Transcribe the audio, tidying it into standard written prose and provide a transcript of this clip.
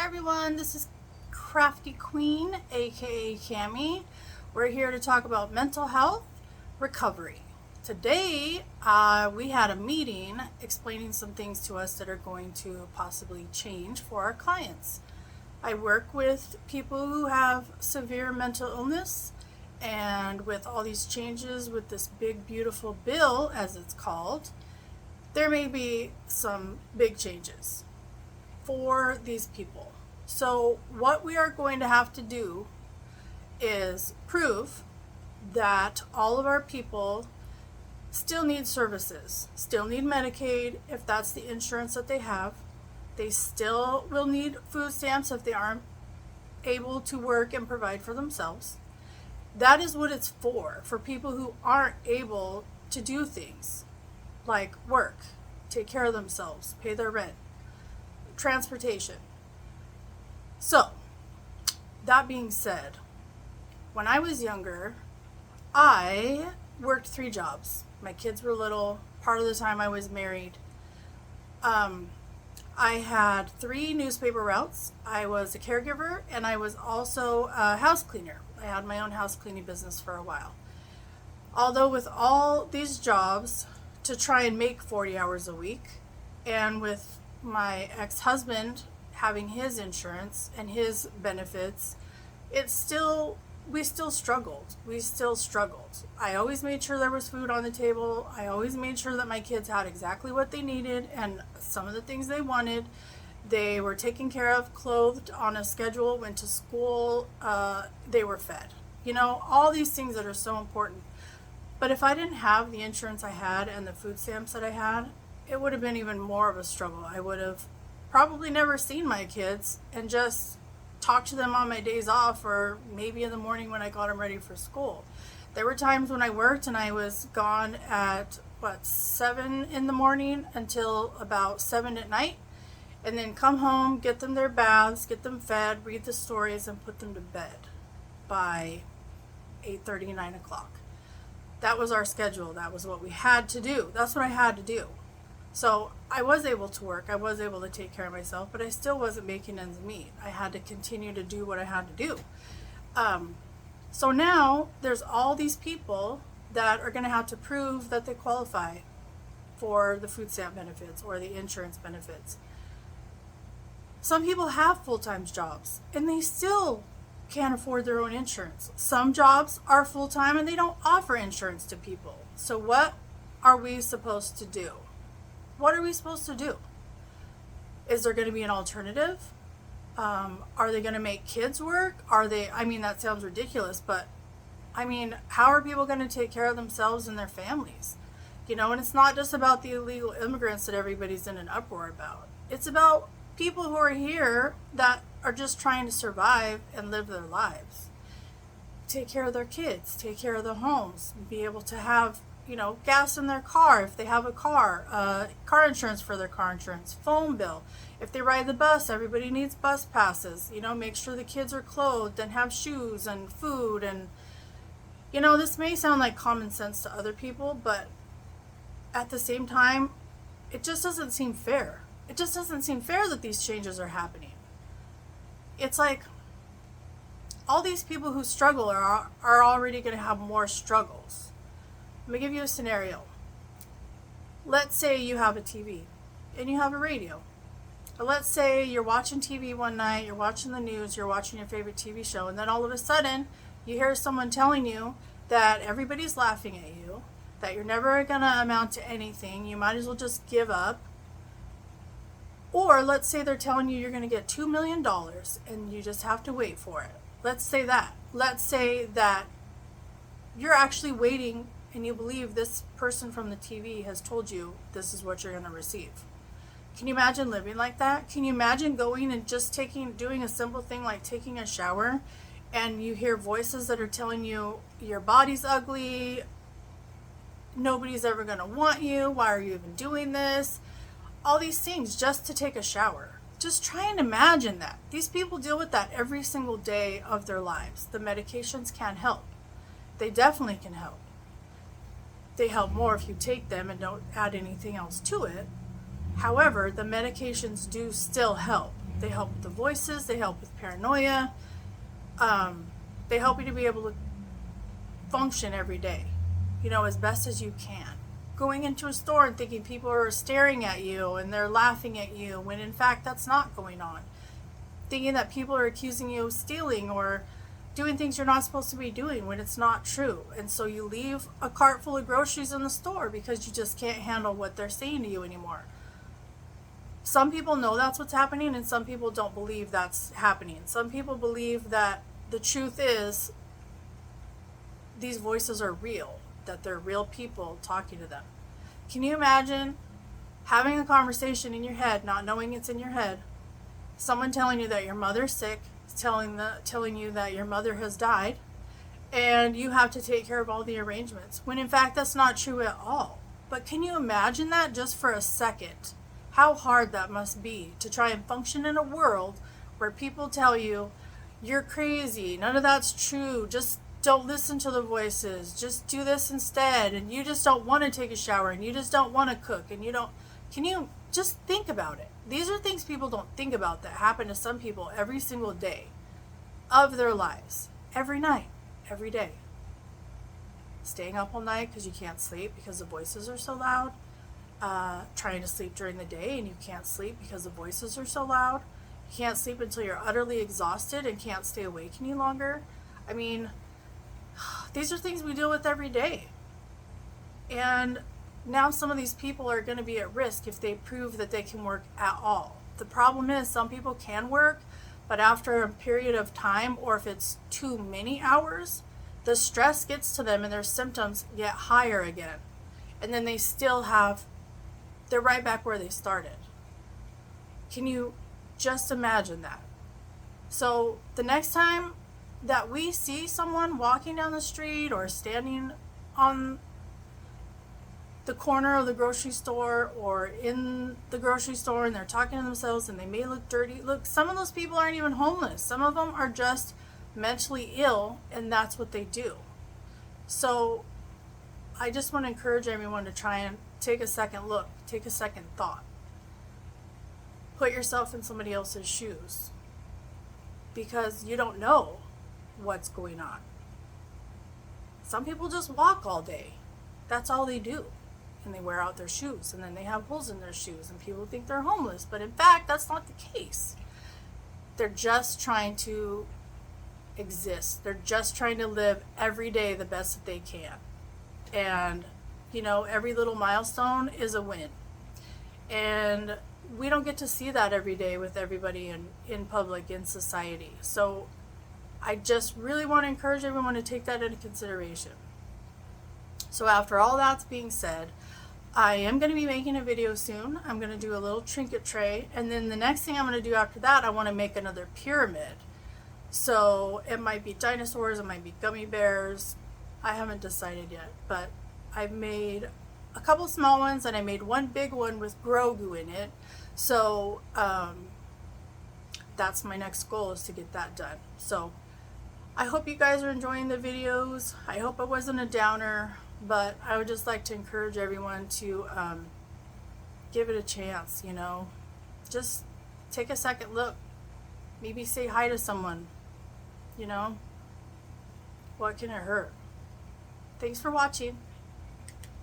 everyone, this is Crafty Queen, aka Cami. We're here to talk about mental health recovery. Today, we had a meeting explaining some things to us that are going to possibly change for our clients. I work with people who have severe mental illness, and with all these changes with this big, beautiful bill, as it's called, there may be some big changes for these people. So what we are going to have to do is prove that all of our people still need services, still need Medicaid if that's the insurance that they have. They still will need food stamps if they aren't able to work and provide for themselves. That is what it's for people who aren't able to do things like work, take care of themselves, pay their rent, transportation. So, that being said, when I was younger, I worked 3 jobs. My kids were little. Part of the time I was married. I had 3 newspaper routes. I was a caregiver and I was also a house cleaner. I had my own house cleaning business for a while. Although with all these jobs to try and make 40 hours a week, and with my ex-husband having his insurance and his benefits, we still struggled. I always made sure there was food on the table. I always made sure that my kids had exactly what they needed and some of the things they wanted. They were taken care of, clothed on a schedule, went to school, they were fed. All these things that are so important. But if I didn't have the insurance I had and the food stamps that I had, it would have been even more of a struggle. I would have probably never seen my kids and just talked to them on my days off, or maybe in the morning when I got them ready for school. There were times when I worked and I was gone at 7 in the morning until about 7 at night, and then come home, get them their baths, get them fed, read the stories, and put them to bed by 8:30, 9 o'clock. That was our schedule. That was what we had to do. That's what I had to do. So I was able to work. I was able to take care of myself, but I still wasn't making ends meet. I had to continue to do what I had to do. So now there's all these people that are going to have to prove that they qualify for the food stamp benefits or the insurance benefits. Some people have full-time jobs and they still can't afford their own insurance. Some jobs are full-time and they don't offer insurance to people. So what are we supposed to do? What are we supposed to do? Is there going to be an alternative? Are they going to make kids work? That sounds ridiculous, but how are people going to take care of themselves and their families? And it's not just about the illegal immigrants that everybody's in an uproar about. It's about people who are here that are just trying to survive and live their lives. Take care of their kids, take care of their homes, be able to have gas in their car if they have a car, car insurance for their car insurance, phone bill. If they ride the bus, everybody needs bus passes. Make sure the kids are clothed and have shoes and food. And, this may sound like common sense to other people, but at the same time, it just doesn't seem fair. It just doesn't seem fair that these changes are happening. It's like all these people who struggle are already going to have more struggles. Let me give you a scenario. Let's say you have a TV and you have a radio. Or let's say you're watching TV one night, you're watching the news, you're watching your favorite TV show, and then all of a sudden you hear someone telling you that everybody's laughing at you, that you're never going to amount to anything, you might as well just give up. Or let's say they're telling you you're going to get $2 million and you just have to wait for it. Let's say that. Let's say that you're actually waiting and you believe this person from the TV has told you this is what you're going to receive. Can you imagine living like that? Can you imagine going and just doing a simple thing like taking a shower, and you hear voices that are telling you your body's ugly, nobody's ever going to want you, why are you even doing this? All these things just to take a shower. Just try and imagine that. These people deal with that every single day of their lives. The medications can help. They definitely can help. They help more if you take them and don't add anything else to it. However, the medications do still help. They help with the voices. They help with paranoia. They help you to be able to function every day, as best as you can. Going into a store and thinking people are staring at you and they're laughing at you, when in fact that's not going on. Thinking that people are accusing you of stealing or doing things you're not supposed to be doing when it's not true. And so you leave a cart full of groceries in the store because you just can't handle what they're saying to you anymore. Some people know that's what's happening, and some people don't believe that's happening. Some people believe that the truth is these voices are real, that they're real people talking to them. Can you imagine having a conversation in your head, not knowing it's in your head, someone telling you that your mother's sick, telling you that your mother has died, and you have to take care of all the arrangements, when in fact that's not true at all. But can you imagine that just for a second? How hard that must be to try and function in a world where people tell you, you're crazy, none of that's true, just don't listen to the voices, just do this instead, and you just don't want to take a shower, and you just don't want to cook, and can you just think about it? These are things people don't think about that happen to some people every single day of their lives, every night, every day. Staying up all night because you can't sleep because the voices are so loud. Trying to sleep during the day and you can't sleep because the voices are so loud. You can't sleep until you're utterly exhausted and can't stay awake any longer. I mean, these are things we deal with every day. And now some of these people are going to be at risk if they prove that they can work at all. The problem is some people can work, but after a period of time, or if it's too many hours, the stress gets to them and their symptoms get higher again. And then they're right back where they started. Can you just imagine that? So the next time that we see someone walking down the street or standing on the corner of the grocery store or in the grocery store and they're talking to themselves and they may look dirty. Look, some of those people aren't even homeless. Some of them are just mentally ill, and that's what they do. So I just want to encourage everyone to try and take a second look, take a second thought. Put yourself in somebody else's shoes, because you don't know what's going on. Some people just walk all day. That's all they do. And they wear out their shoes, and then they have holes in their shoes, and people think they're homeless. But in fact, that's not the case. They're just trying to exist. They're just trying to live every day the best that they can. And, every little milestone is a win. And we don't get to see that every day with everybody in public, in society. So I just really want to encourage everyone to take that into consideration. So after all that's being said, I am going to be making a video soon. I'm going to do a little trinket tray. And then the next thing I'm going to do after that, I want to make another pyramid. So it might be dinosaurs, it might be gummy bears. I haven't decided yet, but I've made a couple small ones and I made one big one with Grogu in it. So that's my next goal, is to get that done. So I hope you guys are enjoying the videos. I hope it wasn't a downer, but I would just like to encourage everyone to give it a chance, Just take a second look. Maybe say hi to someone, What can it hurt? Thanks for watching.